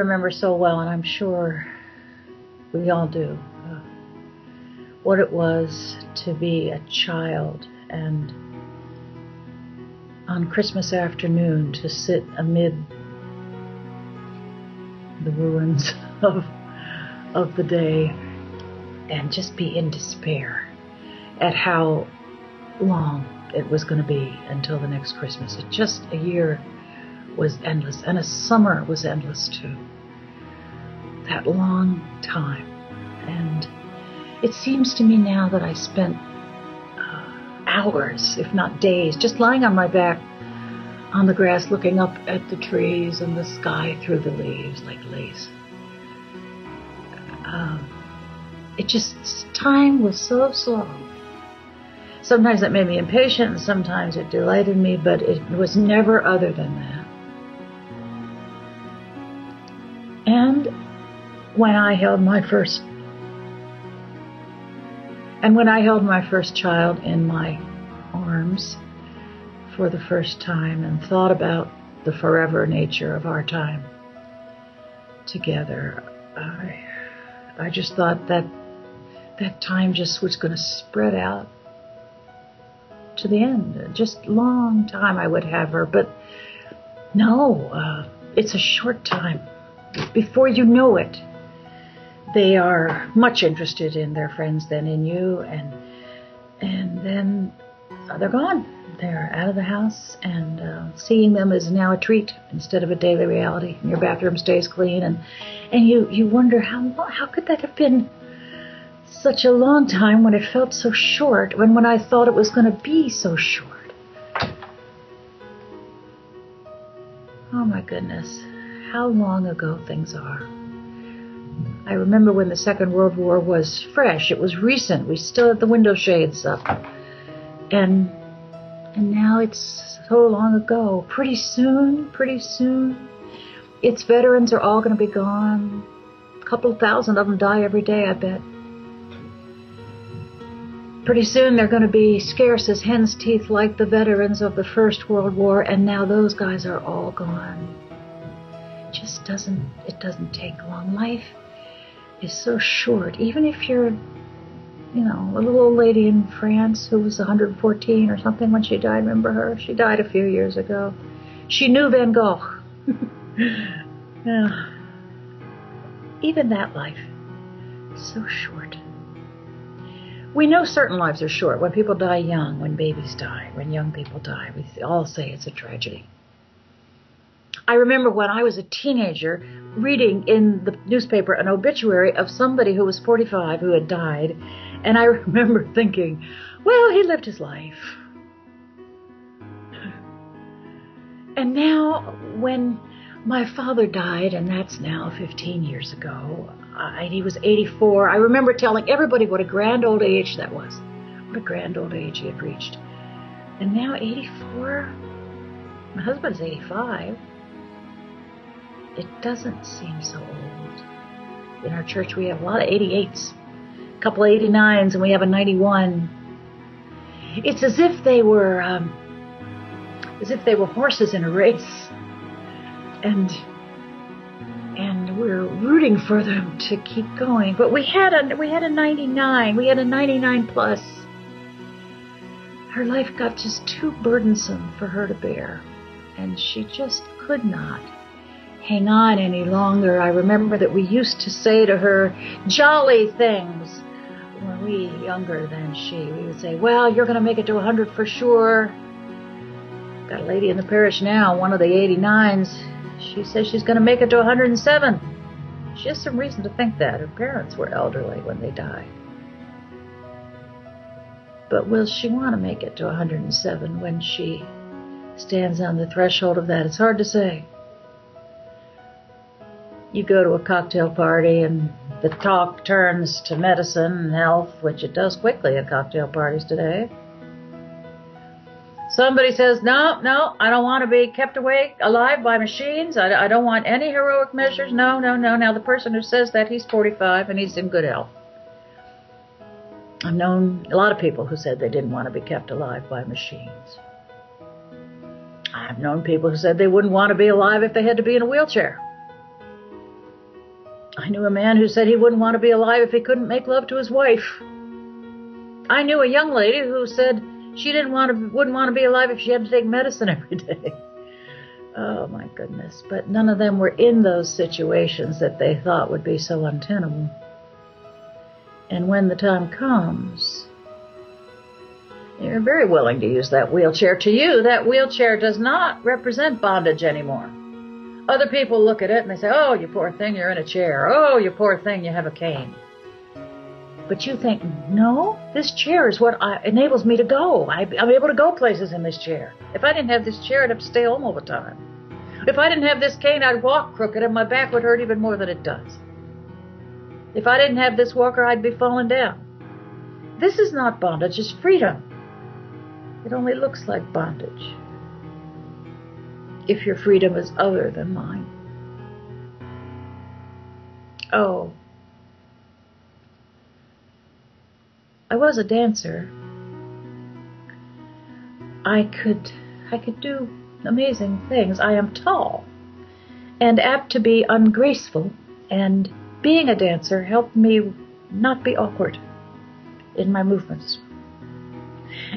remember so well, and I'm sure we all do, what it was to be a child and on Christmas afternoon to sit amid the ruins of the day and just be in despair at how long it was going to be until the next Christmas. It just, a year was endless, and a summer was endless too. That long time. And it seems to me now that I spent hours, if not days, just lying on my back on the grass looking up at the trees and the sky through the leaves like lace. Time was so slow. Sometimes it made me impatient and sometimes it delighted me, but it was never other than that. And when I held my first child in my arms for the first time and thought about the forever nature of our time together, I just thought that time just was going to spread out to the end. Just long time I would have her, but no, it's a short time. Before you know it, they are much interested in their friends than in you, and then they're gone. They're out of the house, and seeing them is now a treat instead of a daily reality. And your bathroom stays clean, and you wonder how could that have been such a long time when it felt so short, when I thought it was going to be so short. Oh my goodness, how long ago things are. I remember when the Second World War was fresh. It was recent. We still had the window shades up. And now it's so long ago. Pretty soon, its veterans are all going to be gone. A couple of thousand of them die every day, I bet. Pretty soon they're going to be scarce as hen's teeth like the veterans of the First World War, and now those guys are all gone. It doesn't take long. Life is so short. Even if you're, a little old lady in France who was 114 or something when she died. Remember her? She died a few years ago. She knew Van Gogh. Yeah. Even that life is so short. We know certain lives are short. When people die young, when babies die, when young people die, we all say it's a tragedy. I remember when I was a teenager reading in the newspaper an obituary of somebody who was 45 who had died, and I remember thinking, well, he lived his life. And now when my father died, and that's now 15 years ago, he was 84, I remember telling everybody what a grand old age that was. What a grand old age he had reached. And now 84, my husband's 85. It doesn't seem so old. In our church, we have a lot of 88s, a couple of 89s, and we have a 91. It's as if they were horses in a race, and we're rooting for them to keep going. But we had a 99. We had a 99 plus. Her life got just too burdensome for her to bear, and she just could not hang on any longer. I remember that we used to say to her jolly things when we were younger than she. We would say, well, you're going to make it to 100 for sure. Got a lady in the parish now, one of the 89s. She says she's going to make it to 107. She has some reason to think that. Her parents were elderly when they died. But will she want to make it to 107 when she stands on the threshold of that? It's hard to say. You go to a cocktail party and the talk turns to medicine and health, which it does quickly at cocktail parties today. Somebody says, no, I don't want to be kept alive by machines. I don't want any heroic measures. No. Now the person who says that, he's 45 and he's in good health. I've known a lot of people who said they didn't want to be kept alive by machines. I've known people who said they wouldn't want to be alive if they had to be in a wheelchair. I knew a man who said he wouldn't want to be alive if he couldn't make love to his wife. I knew a young lady who said she wouldn't want to be alive if she had to take medicine every day. Oh my goodness. But none of them were in those situations that they thought would be so untenable. And when the time comes, you're very willing to use that wheelchair. To you, that wheelchair does not represent bondage anymore. Other people look at it and they say, oh, you poor thing, you're in a chair. Oh, you poor thing, you have a cane. But you think, no, this chair is what enables me to go. I'm able to go places in this chair. If I didn't have this chair, I'd have to stay home all the time. If I didn't have this cane, I'd walk crooked and my back would hurt even more than it does. If I didn't have this walker, I'd be falling down. This is not bondage, it's freedom. It only looks like bondage if your freedom is other than mine. Oh, I was a dancer. I could do amazing things. I am tall and apt to be ungraceful, and being a dancer helped me not be awkward in my movements.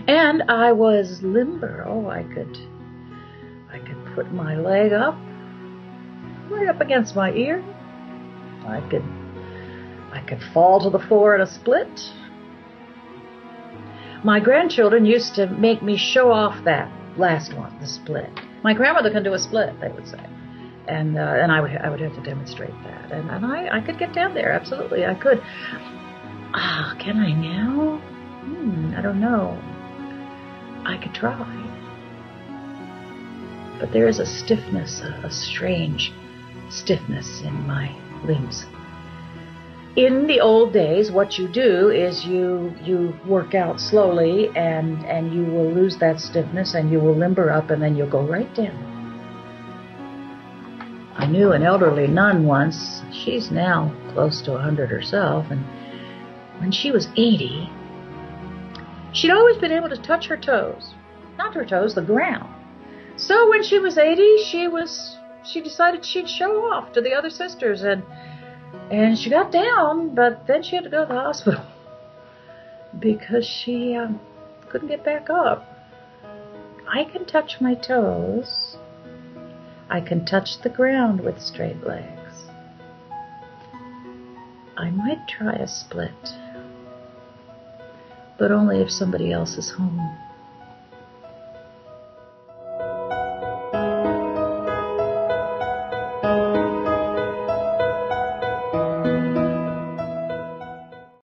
And I was limber. Oh, I could put my leg up, right up against my ear. I could fall to the floor in a split. My grandchildren used to make me show off that last one, the split. My grandmother can do a split, they would say. And I would have to demonstrate that. And I could get down there, absolutely, I could. Can I now? I don't know. I could try. But there is a stiffness, a strange stiffness in my limbs. In the old days, what you do is you work out slowly, and you will lose that stiffness, and you will limber up, and then you'll go right down. I knew an elderly nun once. She's now close to 100 herself, and when she was 80, she'd always been able to touch her toes. Not her toes, the ground. So when she was 80, she decided she'd show off to the other sisters, and she got down, but then she had to go to the hospital because she couldn't get back up. I can touch my toes. I can touch the ground with straight legs. I might try a split, but only if somebody else is home.